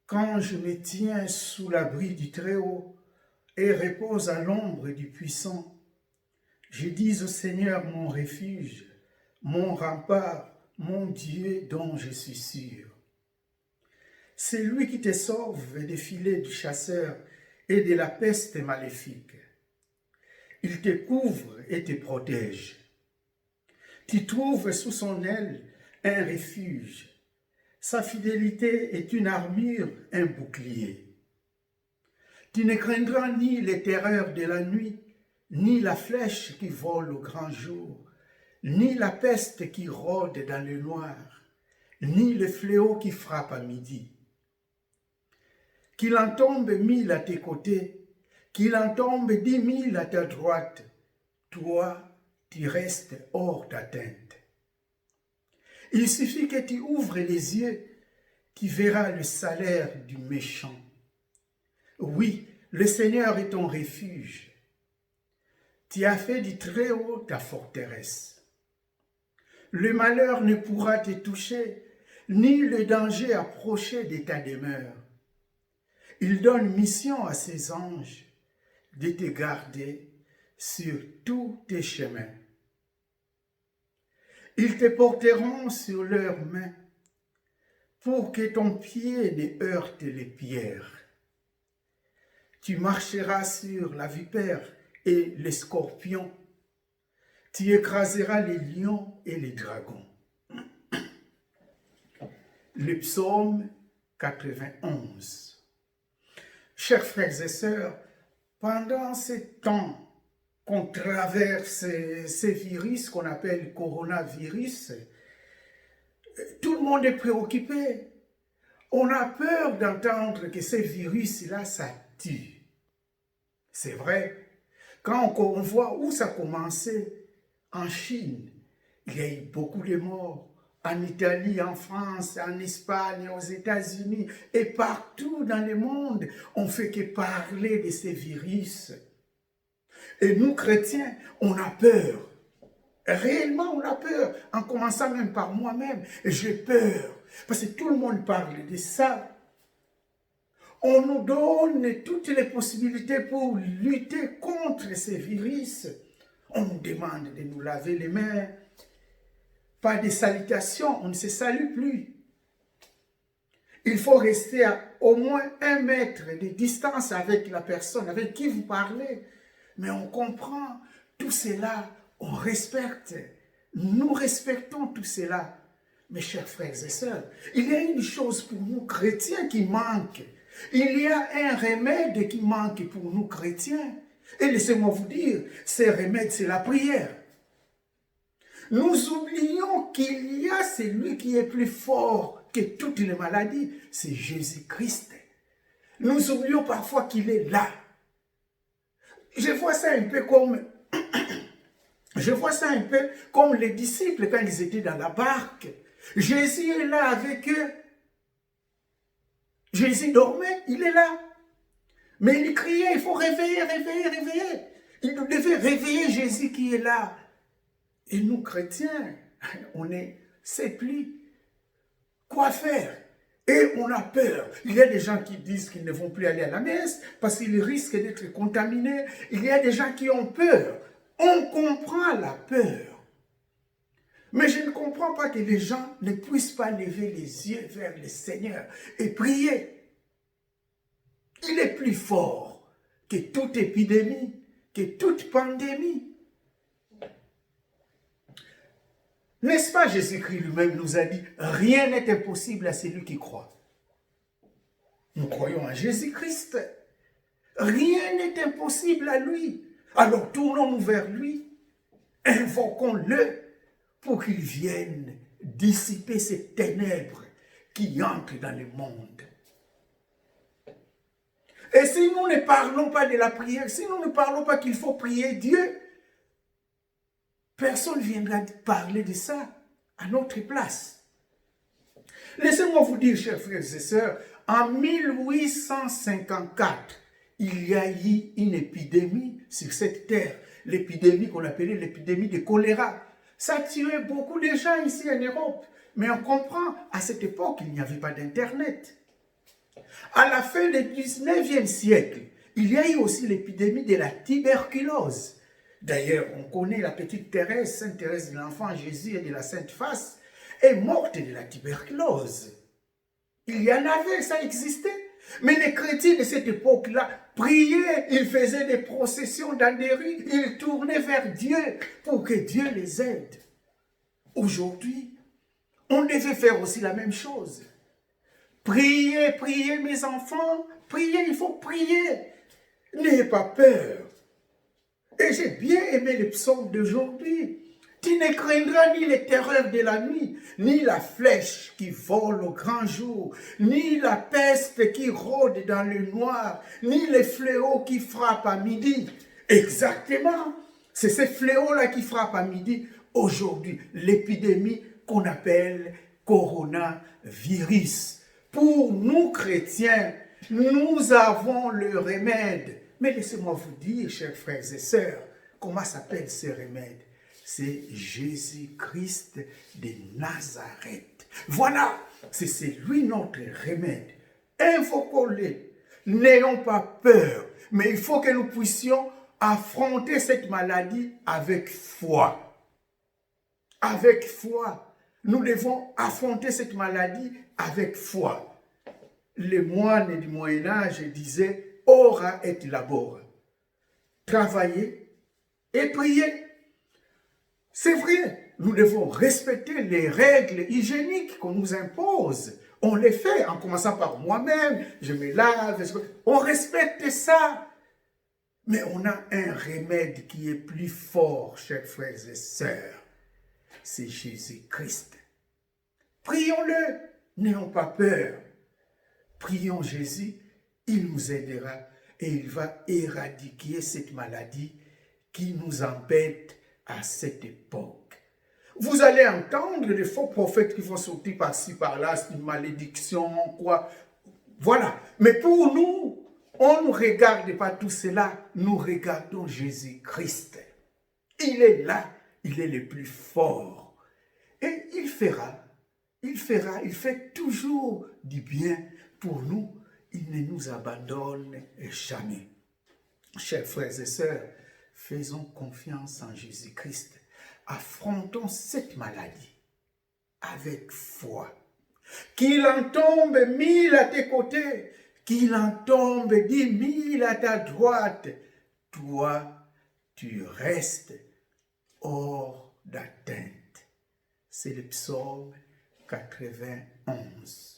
Quand je me tiens sous l'abri du Très-Haut et repose à l'ombre du Puissant, je dis au Seigneur mon refuge, mon rempart, mon Dieu dont je suis sûr. C'est lui qui te sauve des filets du chasseur et de la peste maléfique. Il te couvre et te protège. Tu trouves sous son aile un refuge. Sa fidélité est une armure, un bouclier. Tu ne craindras ni les terreurs de la nuit, ni la flèche qui vole au grand jour, ni la peste qui rôde dans le noir, ni le fléau qui frappe à midi. Qu'il en tombe 1000 à tes côtés, qu'il en tombe 10 000 à ta droite, toi, tu restes hors d'atteinte. Il suffit que tu ouvres les yeux, tu verras le salaire du méchant. Oui, le Seigneur est ton refuge. Tu as fait du Très-Haut ta forteresse. Le malheur ne pourra te toucher, ni le danger approcher de ta demeure. Il donne mission à ses anges de te garder sur tous tes chemins. Ils te porteront sur leurs mains pour que ton pied ne heurte les pierres. Tu marcheras sur la vipère et les scorpions. Tu écraseras les lions et les dragons. Le psaume 91. Chers frères et sœurs, pendant ces temps qu'on traverse ces virus qu'on appelle coronavirus, tout le monde est préoccupé. On a peur d'entendre que ces virus-là, ça tue. C'est vrai. Quand on voit où ça a commencé, en Chine, il y a eu beaucoup de morts. En Italie, en France, en Espagne, aux États-Unis et partout dans le monde, on ne fait que parler de ces virus. Et nous, chrétiens, on a peur. Réellement, on a peur, en commençant même par moi-même. Et j'ai peur, parce que tout le monde parle de ça. On nous donne toutes les possibilités pour lutter contre ces virus. On nous demande de nous laver les mains. Pas de salutations, on ne se salue plus. Il faut rester à au moins 1 mètre de distance avec la personne avec qui vous parlez. Mais on comprend tout cela, on respecte. Nous respectons tout cela. Mes chers frères et sœurs, il y a une chose pour nous chrétiens qui manque. Il y a un remède qui manque pour nous chrétiens. Et laissez-moi vous dire, ce remède, c'est la prière. Nous oublions qu'il y a celui qui est plus fort que toutes les maladies, c'est Jésus-Christ. Nous oublions parfois qu'il est là. Je vois ça un peu comme les disciples quand ils étaient dans la barque. Jésus est là avec eux. Jésus dormait, il est là. Mais il criait, il faut réveiller, réveiller, réveiller. Il devait réveiller Jésus qui est là. Et nous, chrétiens, on ne sait plus quoi faire. Et on a peur. Il y a des gens qui disent qu'ils ne vont plus aller à la messe parce qu'ils risquent d'être contaminés. Il y a des gens qui ont peur. On comprend la peur. Mais je ne comprends pas que les gens ne puissent pas lever les yeux vers le Seigneur et prier. Il est plus fort que toute épidémie, que toute pandémie. N'est-ce pas, Jésus-Christ lui-même nous a dit, rien n'est impossible à celui qui croit. Nous croyons en Jésus-Christ. Rien n'est impossible à lui. Alors tournons-nous vers lui, invoquons-le pour qu'il vienne dissiper ces ténèbres qui entrent dans le monde. Et si nous ne parlons pas de la prière, si nous ne parlons pas qu'il faut prier Dieu, personne ne viendra parler de ça à notre place. Laissez-moi vous dire, chers frères et sœurs, en 1854, il y a eu une épidémie sur cette terre, l'épidémie qu'on appelait l'épidémie de choléra. Ça a tué beaucoup de gens ici en Europe. Mais on comprend, à cette époque, il n'y avait pas d'Internet. À la fin du 19e siècle, il y a eu aussi l'épidémie de la tuberculose. D'ailleurs, on connaît la petite Thérèse, Sainte Thérèse de l'Enfant Jésus et de la Sainte Face, est morte de la tuberculose. Il y en avait, ça existait. Mais les chrétiens de cette époque-là priaient, ils faisaient des processions dans des rues, ils tournaient vers Dieu pour que Dieu les aide. Aujourd'hui, on devait faire aussi la même chose. Priez, priez mes enfants, priez, il faut prier. N'ayez pas peur. Et j'ai bien aimé le psaume d'aujourd'hui. Tu ne craindras ni les terreurs de la nuit, ni la flèche qui vole au grand jour, ni la peste qui rôde dans le noir, ni les fléaux qui frappent à midi. Exactement, c'est ces fléaux-là qui frappent à midi aujourd'hui, l'épidémie qu'on appelle coronavirus. Pour nous chrétiens, nous avons le remède. Mais laissez-moi vous dire, chers frères et sœurs, comment s'appelle ce remède? C'est Jésus-Christ de Nazareth. Voilà, c'est lui notre remède. Invoquons-le, n'ayons pas peur, mais il faut que nous puissions affronter cette maladie avec foi. Avec foi. Nous devons affronter cette maladie avec foi. Les moines du Moyen-Âge disaient « ora et labora ». Travailler et prier. C'est vrai, nous devons respecter les règles hygiéniques qu'on nous impose. On les fait, en commençant par moi-même, je me lave, on respecte ça. Mais on a un remède qui est plus fort, chers frères et sœurs. C'est Jésus-Christ. Prions-le, n'ayons pas peur. Prions Jésus, il nous aidera et il va éradiquer cette maladie qui nous embête à cette époque. Vous allez entendre les faux prophètes qui vont sortir par-ci, par-là, c'est une malédiction, quoi. Voilà. Mais pour nous, on ne regarde pas tout cela, nous regardons Jésus-Christ. Il est là, il est le plus fort. Et il fait toujours du bien pour nous. Il ne nous abandonne jamais. Chers frères et sœurs, faisons confiance en Jésus-Christ. Affrontons cette maladie avec foi. Qu'il en tombe 1000 à tes côtés, qu'il en tombe 10 000 à ta droite, toi, tu restes hors d'atteinte. C'est le psaume 91.